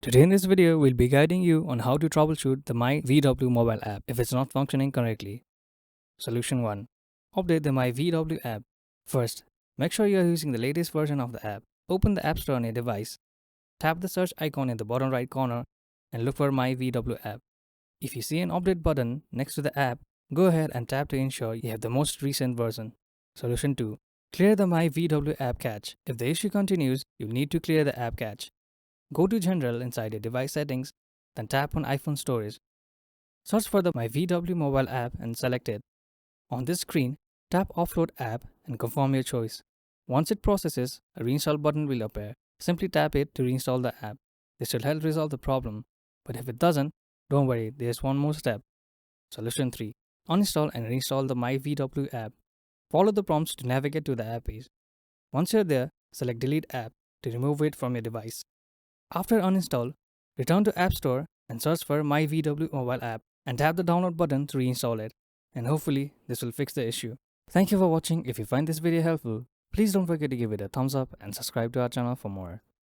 Today in this video, we'll be guiding you on how to troubleshoot the myVW mobile app if it's not functioning correctly. Solution 1. Update the myVW app. First, make sure you are using the latest version of the app. Open the App Store on your device. Tap the search icon in the bottom right corner and look for myVW app. If you see an update button next to the app, go ahead and tap to ensure you have the most recent version. Solution 2. Clear the myVW app cache. If the issue continues, you'll need to clear the app cache. Go to General inside your device settings, then tap on iPhone Storage. Search for the myVW mobile app and select it. On this screen, tap Offload app and confirm your choice. Once it processes, a reinstall button will appear. Simply tap it to reinstall the app. This will help resolve the problem. But if it doesn't, don't worry, there's one more step. Solution 3. Uninstall and reinstall the myVW app. Follow the prompts to navigate to the app page. Once you're there, select Delete app to remove it from your device. After uninstall, return to App Store and search for myVW mobile app and tap the download button to reinstall it. And hopefully, this will fix the issue. Thank you for watching. If you find this video helpful, please don't forget to give it a thumbs up and subscribe to our channel for more.